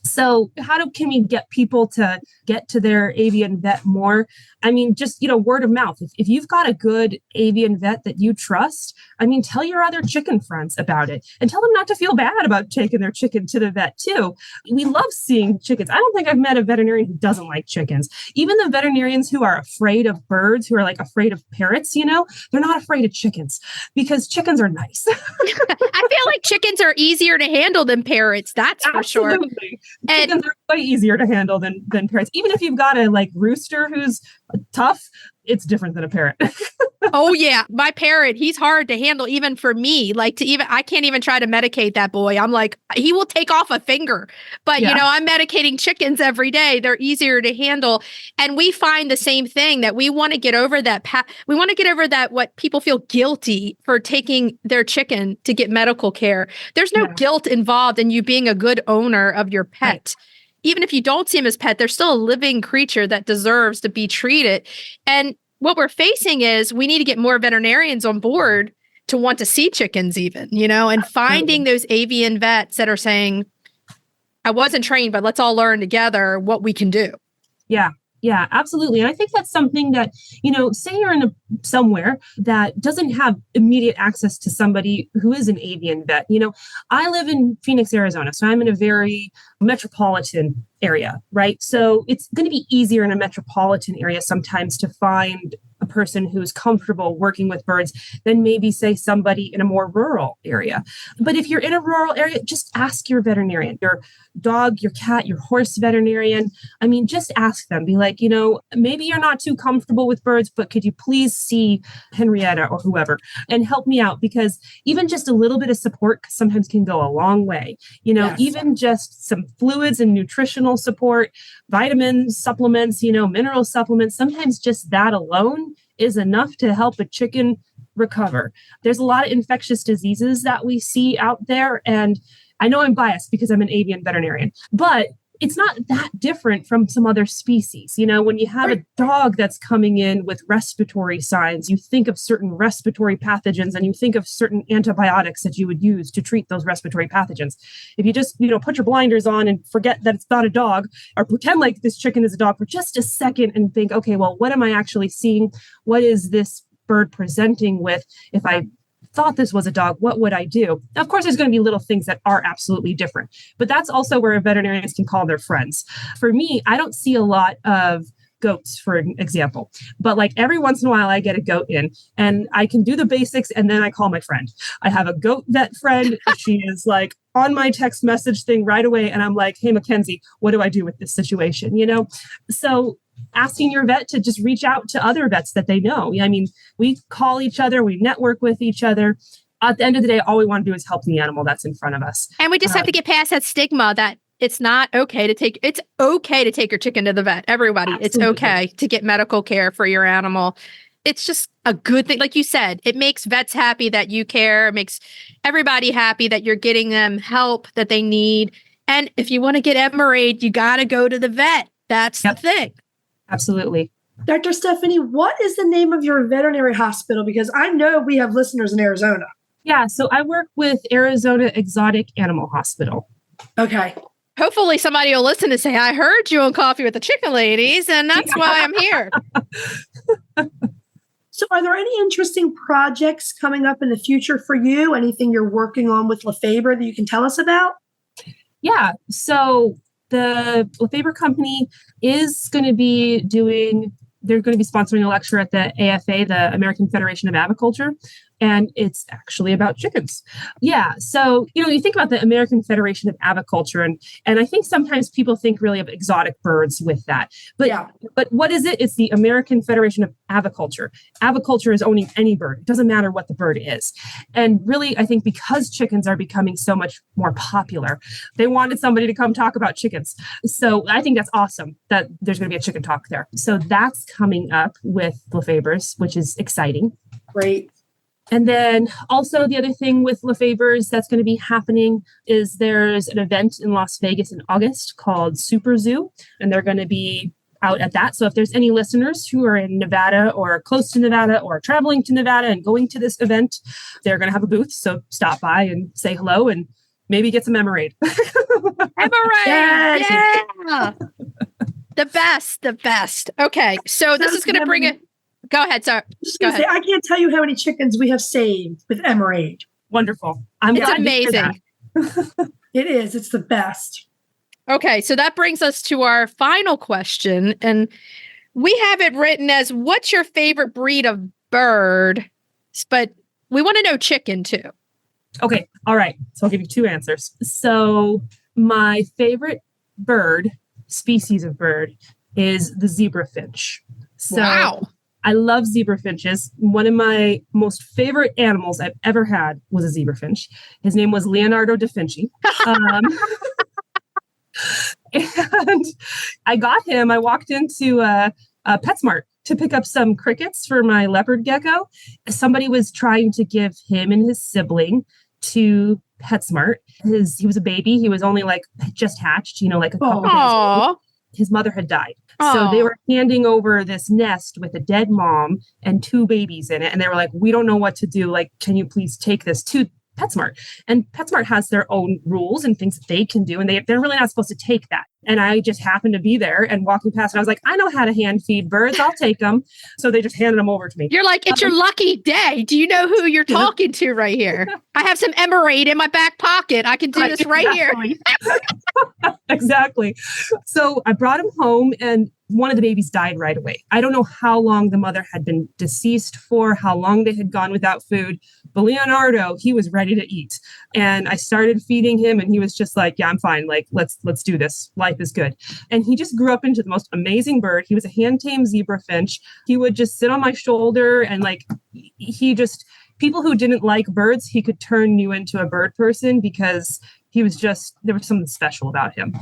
So can we get people to get to their avian vet more? I mean, just, word of mouth. If you've got a good avian vet that you trust, I mean, tell your other chicken friends about it and tell them not to feel bad about taking their chicken to the vet too. We love seeing chickens. I don't think I've met a veterinarian who doesn't like chickens. Even the veterinarians who are afraid of birds, who are like afraid of parrots, they're not afraid of chickens because chickens are nice. I feel like chickens are easier to handle than parrots. That's for sure. And chickens are way easier to handle than parrots. Even if you've got a like rooster who's tough, it's different than a parrot. Oh yeah. My parrot, he's hard to handle even for me. Like I can't even try to medicate that boy. I'm like, he will take off a finger. But I'm medicating chickens every day. They're easier to handle. And we find the same thing that we want to get over that. We want to get over that, what people feel guilty for taking their chicken to get medical care. There's no guilt involved in you being a good owner of your pet. Right. Even if you don't see him as pet, they're still a living creature that deserves to be treated. And what we're facing is we need to get more veterinarians on board to want to see chickens even, and finding those avian vets that are saying, I wasn't trained, but let's all learn together what we can do. Yeah, absolutely. And I think that's something that, say you're in somewhere that doesn't have immediate access to somebody who is an avian vet. I live in Phoenix, Arizona, so I'm in a very metropolitan area, right? So it's going to be easier in a metropolitan area sometimes to find a person who's comfortable working with birds than maybe, say, somebody in a more rural area. But if you're in a rural area, just ask your veterinarian, your dog, your cat, your horse veterinarian. I mean, just ask them. Be like, maybe you're not too comfortable with birds, but could you please see Henrietta or whoever and help me out? Because even just a little bit of support sometimes can go a long way. Yes. Even just some fluids and nutritional support, vitamins, supplements, mineral supplements, sometimes just that alone is enough to help a chicken recover. There's a lot of infectious diseases that we see out there. And I know I'm biased because I'm an avian veterinarian, but it's not that different from some other species. When you have a dog that's coming in with respiratory signs, you think of certain respiratory pathogens and you think of certain antibiotics that you would use to treat those respiratory pathogens. If you just, put your blinders on and forget that it's not a dog, or pretend like this chicken is a dog for just a second and think, okay, well, what am I actually seeing? What is this bird presenting with? If I thought this was a dog, what would I do? Now, of course, there's going to be little things that are absolutely different, but that's also where veterinarians can call their friends. For me, I don't see a lot of goats, for example, but like every once in a while I get a goat in and I can do the basics and then I call my friend. I have a goat vet friend. She is like on my text message thing right away. And I'm like, hey, Mackenzie, what do I do with this situation? So asking your vet to just reach out to other vets that they know. I mean, we call each other, we network with each other. At the end of the day, all we want to do is help the animal that's in front of us. And we just have to get past that stigma that it's okay to take your chicken to the vet. Everybody, absolutely. It's okay to get medical care for your animal. It's just a good thing. Like you said, it makes vets happy that you care. It makes everybody happy that you're getting them help that they need. And if you want to get Emeraid, you got to go to the vet. That's the thing. Absolutely. Dr. Stephanie, what is the name of your veterinary hospital? Because I know we have listeners in Arizona. Yeah, so I work with Arizona Exotic Animal Hospital. Okay. Hopefully somebody will listen and say, I heard you on Coffee with the Chicken Ladies, and that's why I'm here. So are there any interesting projects coming up in the future for you? Anything you're working on with Lefeber that you can tell us about? Yeah, so the Lefeber company is going to be they're going to be sponsoring a lecture at the AFA, the American Federation of Aviculture, and it's actually about chickens. Yeah. So, you think about the American Federation of Aviculture, and I think sometimes people think really of exotic birds with that. But what is it? It's the American Federation of Aviculture. Aviculture is owning any bird. It doesn't matter what the bird is. And really, I think because chickens are becoming so much more popular, they wanted somebody to come talk about chickens. So I think that's awesome that there's going to be a chicken talk there. So that's coming up with Lefeber's, which is exciting. Great. And then also the other thing with Lefeber's that's going to be happening is there's an event in Las Vegas in August called Super Zoo, and they're going to be out at that. So if there's any listeners who are in Nevada or close to Nevada or traveling to Nevada and going to this event, they're going to have a booth. So stop by and say hello and maybe get some Emeraid. Emeraid! Yeah! The best. Okay, so this is going to bring it. Go ahead, sorry. Go ahead. I can't tell you how many chickens we have saved with Emeraid. Wonderful. It's amazing. It is. It's the best. Okay, so that brings us to our final question. And we have it written as, what's your favorite breed of bird? But we want to know chicken too. Okay. All right. So I'll give you two answers. So my favorite bird, species of bird, is the zebra finch. So wow. I love zebra finches. One of my most favorite animals I've ever had was a zebra finch. His name was Leonardo da Vinci. And I got him. I walked into a PetSmart to pick up some crickets for my leopard gecko. Somebody was trying to give him and his sibling to PetSmart. He was a baby. He was only just hatched, like a couple days old. His mother had died. Aww. So they were handing over this nest with a dead mom and two babies in it. And they were like, we don't know what to do. Can you please take this to PetSmart? And PetSmart has their own rules and things that they can do. And they're really not supposed to take that. And I just happened to be there and walking past, and I was like, I know how to hand feed birds. I'll take them. So they just handed them over to me. You're like, it's your lucky day. Do you know who you're talking to right here? I have some Emeraid in my back pocket. I can do this right here. Exactly. So I brought him home, and one of the babies died right away. I don't know how long the mother had been deceased for, how long they had gone without food, but Leonardo, he was ready to eat. And I started feeding him, and he was just like, yeah, I'm fine. Let's do this. Life is good. And he just grew up into the most amazing bird. He was a hand-tamed zebra finch. He would just sit on my shoulder, and people who didn't like birds, he could turn you into a bird person because there was something special about him.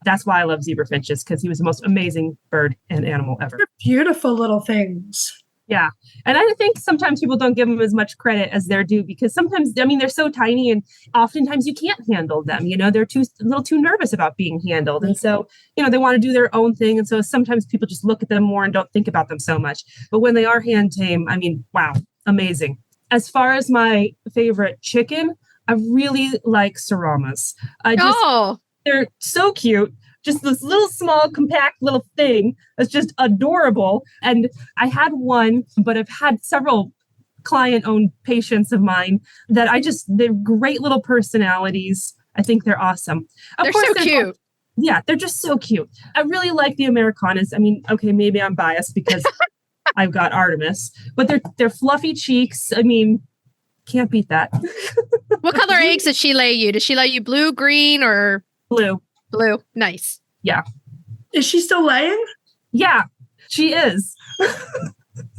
That's why I love zebra finches, because he was the most amazing bird and animal ever. They're beautiful little things. Yeah. And I think sometimes people don't give them as much credit as they're due, because sometimes, they're so tiny, and oftentimes you can't handle them. They're a little too nervous about being handled. And so, they want to do their own thing. And so sometimes people just look at them more and don't think about them so much. But when they are hand tame, wow, amazing. As far as my favorite chicken, I really like Seramas. They're so cute. Just this little small, compact little thing that's just adorable. And I had one, but I've had several client-owned patients of mine that they're great little personalities. I think they're awesome. They're so cute. Yeah, they're just so cute. I really like the Americanas. Okay, maybe I'm biased because I've got Artemis, but they're fluffy cheeks. Can't beat that. What color eggs does she lay you? Does she lay you blue, green, or blue? Blue. Nice. Yeah. Is she still laying? Yeah, she is.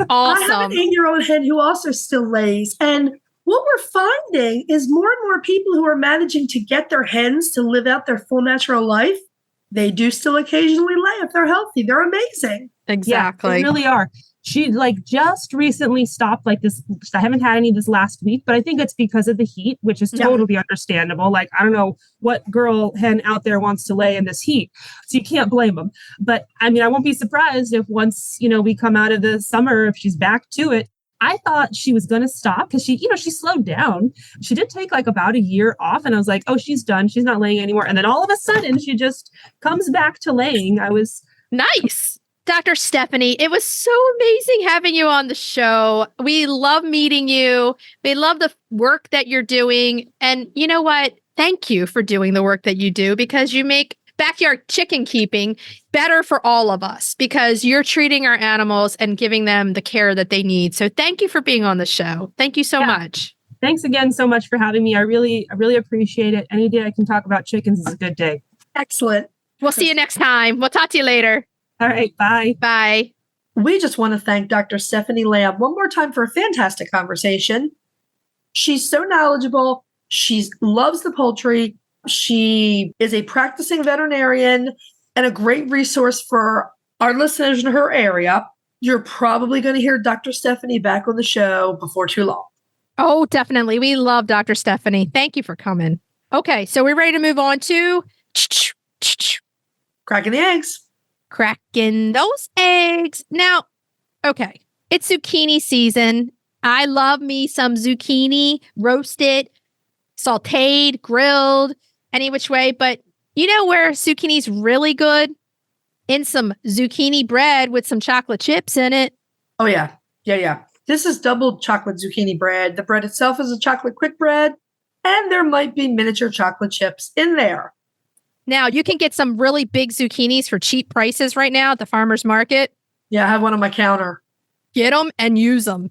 Awesome. I have an 8-year-old hen who also still lays. And what we're finding is more and more people who are managing to get their hens to live out their full natural life. They do still occasionally lay if they're healthy. They're amazing. Exactly. Yeah, they really are. She just recently stopped this. I haven't had any this last week, but I think it's because of the heat, which is totally understandable. I don't know what girl hen out there wants to lay in this heat. So you can't blame them. But I won't be surprised if once, we come out of the summer, if she's back to it. I thought she was going to stop because she slowed down. She did take about a year off, and I was like, oh, she's done. She's not laying anymore. And then all of a sudden she just comes back to laying. I was nice. Dr. Stephanie, it was so amazing having you on the show. We love meeting you. We love the work that you're doing. And you know what? Thank you for doing the work that you do, because you make backyard chicken keeping better for all of us because you're treating our animals and giving them the care that they need. So thank you for being on the show. Thank you so much. Thanks again so much for having me. I really appreciate it. Any day I can talk about chickens is a good day. Excellent. We'll see you next time. We'll talk to you later. All right. Bye. Bye. We just want to thank Dr. Stephanie Lamb one more time for a fantastic conversation. She's so knowledgeable. She loves the poultry. She is a practicing veterinarian and a great resource for our listeners in her area. You're probably going to hear Dr. Stephanie back on the show before too long. Oh, definitely. We love Dr. Stephanie. Thank you for coming. Okay, so we're ready to move on to Cracking the eggs. Cracking those eggs. Now, okay, it's zucchini season. I love me some zucchini, roasted, sauteed, grilled, any which way. But you know where zucchini's really good? In some zucchini bread with some chocolate chips in it. Oh, yeah. Yeah. This is double chocolate zucchini bread. The bread itself is a chocolate quick bread, and there might be miniature chocolate chips in there. Now, you can get some really big zucchinis for cheap prices right now at the farmer's market. Yeah, I have one on my counter. Get them and use them.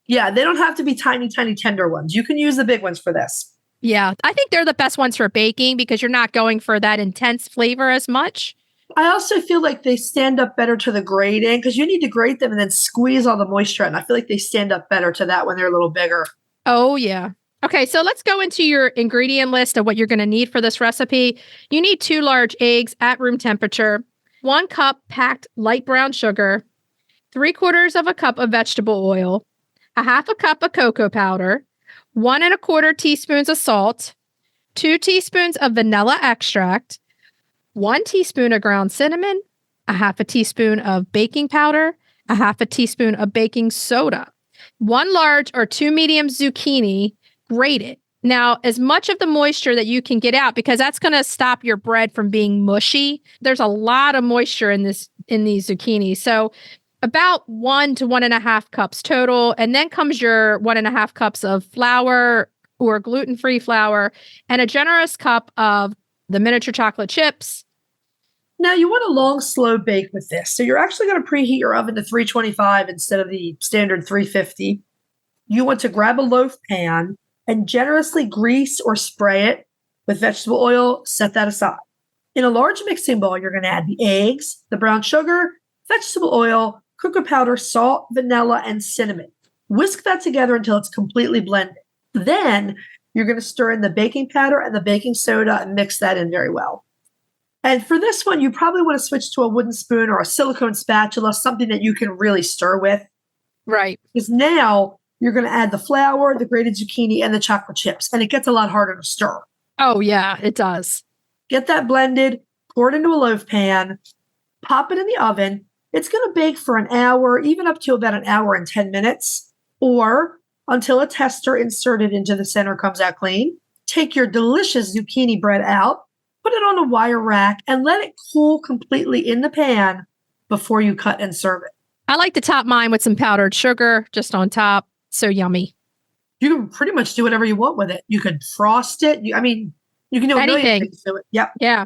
Yeah, they don't have to be tiny, tiny, tender ones. You can use the big ones for this. Yeah, I think they're the best ones for baking because you're not going for that intense flavor as much. I also feel like they stand up better to the grating because you need to grate them and then squeeze all the moisture. And I feel like they stand up better to that when they're a little bigger. Oh, yeah. Okay, so let's go into your ingredient list of what you're going to need for this recipe. You need 2 large eggs at room temperature, 1 cup packed light brown sugar, 3/4 of a cup of vegetable oil, 1/2 cup of cocoa powder, 1 1/4 teaspoons of salt, 2 teaspoons of vanilla extract, 1 teaspoon of ground cinnamon, 1/2 teaspoon of baking powder, 1/2 teaspoon of baking soda, 1 large or 2 medium zucchini, grated. Now, as much of the moisture that you can get out, because that's going to stop your bread from being mushy. There's a lot of moisture in these zucchini. So about 1 to 1.5 cups total. And then comes your 1.5 cups of flour or gluten-free flour and a generous cup of the miniature chocolate chips. Now, you want a long, slow bake with this. So you're actually going to preheat your oven to 325 instead of the standard 350. You want to grab a loaf pan and generously grease or spray it with vegetable oil. Set that aside. In a large mixing bowl, you're going to add the eggs, the brown sugar, vegetable oil, cocoa powder, salt, vanilla, and cinnamon. Whisk that together until it's completely blended. Then you're going to stir in the baking powder and the baking soda and mix that in very well. And for this one, you probably want to switch to a wooden spoon or a silicone spatula, something that you can really stir with. Right. Because now you're going to add the flour, the grated zucchini, and the chocolate chips. And it gets a lot harder to stir. Oh, yeah, it does. Get that blended, pour it into a loaf pan, pop it in the oven. It's going to bake for an hour, even up to about an hour and 10 minutes, or until a tester inserted into the center comes out clean. Take your delicious zucchini bread out, put it on a wire rack, and let it cool completely in the pan before you cut and serve it. I like to top mine with some powdered sugar just on top. So yummy. You can pretty much do whatever you want with it. You could frost it. You can do a million things to it. Yep. Yeah.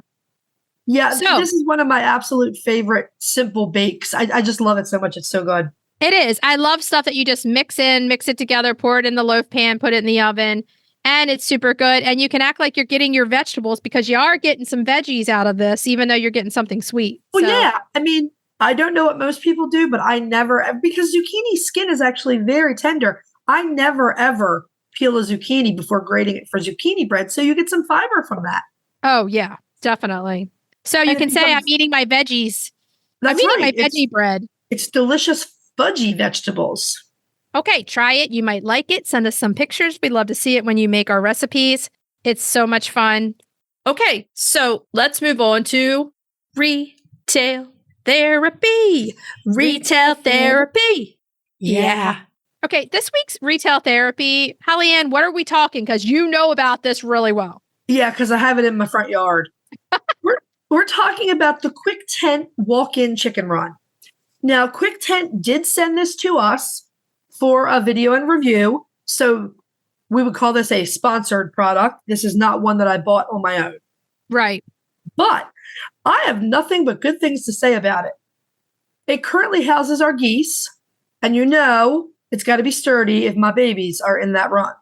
Yeah. So, this is one of my absolute favorite simple bakes. I just love it so much. It's so good. It is. I love stuff that you just mix it together, pour it in the loaf pan, put it in the oven, and it's super good. And you can act like you're getting your vegetables because you are getting some veggies out of this, even though you're getting something sweet. Well, yeah. I don't know what most people do, but I never, because zucchini skin is actually very tender. I never, ever peel a zucchini before grating it for zucchini bread. So you get some fiber from that. Oh, yeah, definitely. So you can say, I'm eating my veggies. That's I'm eating right. my veggie bread. It's delicious fudgy vegetables. Okay, try it. You might like it. Send us some pictures. We'd love to see it when you make our recipes. It's so much fun. Okay, so let's move on to retail therapy. Retail therapy. Yeah. Okay, this week's retail therapy, Holly-Ann, what are we talking? Because you know about this really well. Yeah, because I have it in my front yard. We're talking about the Quictent Walk-In Chicken Run. Now, Quictent did send this to us for a video and review. So we would call this a sponsored product. This is not one that I bought on my own. Right. But I have nothing but good things to say about it. It currently houses our geese, and it's got to be sturdy if my babies are in that run.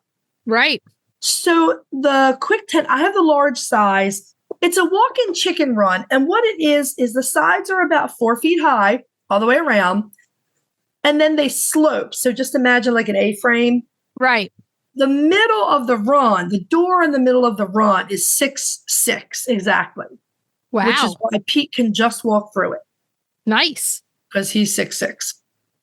Right. So the Quictent, I have the large size. It's a walk-in chicken run. And what it is the sides are about 4 feet high all the way around. And then they slope. So just imagine like an A-frame. Right. The middle of the run, the door in the middle of the run is 6'6" exactly. Wow. Which is why Pete can just walk through it. Nice. Because he's 6'6".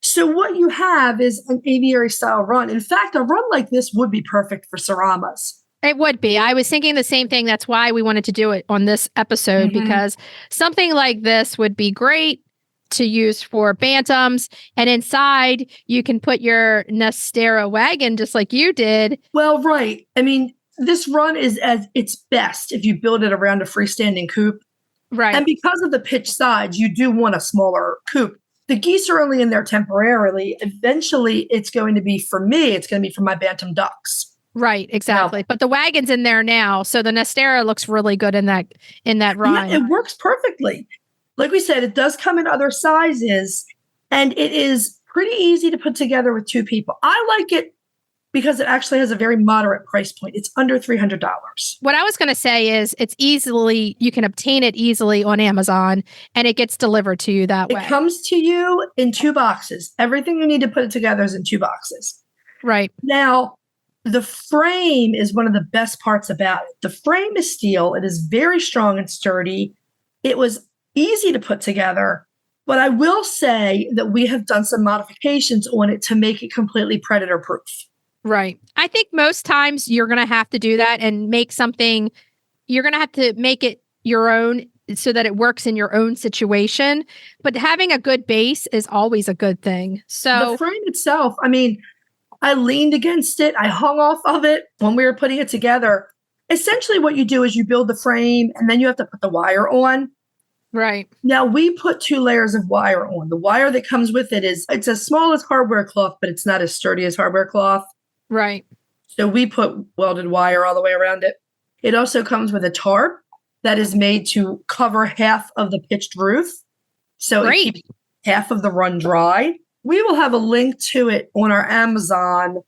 So what you have is an aviary style run. In fact, a run like this would be perfect for Seramas. It would be. I was thinking the same thing. That's why we wanted to do it on this episode, because something like this would be great to use for bantams. And inside, you can put your Nestera wagon just like you did. Well, right. I mean, this run is at its best if you build it around a freestanding coop. Right. And because of the pitch sides, you do want a smaller coop. The geese are only in there temporarily. Eventually, it's going to be for my bantam ducks. Right, exactly. But the wagon's in there now, so the Nestera looks really good in that run. Yeah, it works perfectly. Like we said, it does come in other sizes, and it is pretty easy to put together with 2 people. I like it because it actually has a very moderate price point. It's under $300. What I was going to say is you can obtain it easily on Amazon, and it gets delivered to you that way. It comes to you in 2 boxes. Everything you need to put it together is in 2 boxes. Right. Now, the frame is one of the best parts about it. The frame is steel. It is very strong and sturdy. It was easy to put together, but I will say that we have done some modifications on it to make it completely predator proof. Right. I think most times you're going to have to do that and make something, you're going to have to make it your own so that it works in your own situation. But having a good base is always a good thing. So the frame itself, I mean, I leaned against it. I hung off of it when we were putting it together. Essentially what you do is you build the frame and then you have to put the wire on. Right. Now we put 2 layers of wire on. The wire that comes with it's as small as hardware cloth, but it's not as sturdy as hardware cloth. Right. So we put welded wire all the way around it. It also comes with a tarp that is made to cover half of the pitched roof. So it keeps half of the run dry. We will have a link to it on our Amazon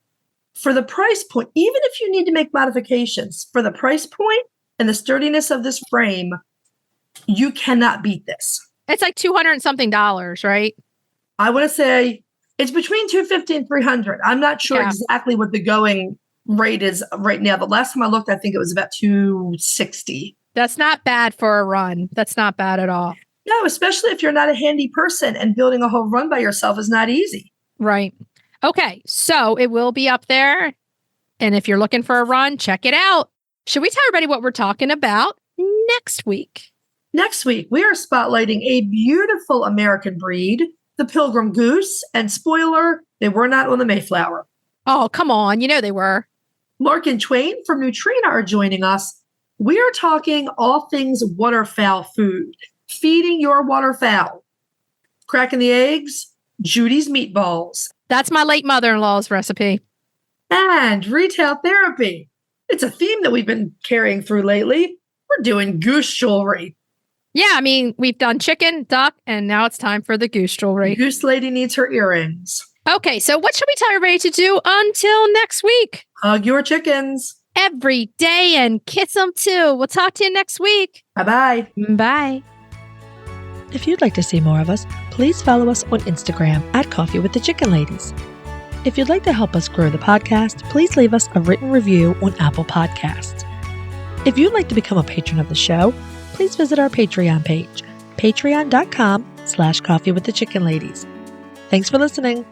for the price point. Even if you need to make modifications for the price point and the sturdiness of this frame, you cannot beat this. It's like $200 and something, right? I want to say it's between $250 and $300. I'm not sure exactly what the going rate is right now. The last time I looked, I think it was about $260. That's not bad for a run. That's not bad at all. No, especially if you're not a handy person and building a whole run by yourself is not easy. Right. Okay. So it will be up there. And if you're looking for a run, check it out. Should we tell everybody what we're talking about next week? Next week, we are spotlighting a beautiful American breed, the Pilgrim Goose. And spoiler, they were not on the Mayflower. Oh, come on. You know they were. Mark and Twain from Nutritional are joining us. We are talking all things waterfowl food. Feeding your waterfowl. Cracking the eggs, Judy's meatballs. That's my late mother-in-law's recipe. And retail therapy. It's a theme that we've been carrying through lately. We're doing goose jewelry. Yeah, I mean, we've done chicken, duck, and now it's time for the goose jewelry. Goose lady needs her earrings. Okay, so what should we tell everybody to do until next week? Hug your chickens. Every day and kiss them too. We'll talk to you next week. Bye-bye. Bye. If you'd like to see more of us, please follow us on Instagram at Coffee with the Chicken Ladies. If you'd like to help us grow the podcast, please leave us a written review on Apple Podcasts. If you'd like to become a patron of the show, please visit our Patreon page, patreon.com/Coffee with the Chicken Ladies. Thanks for listening.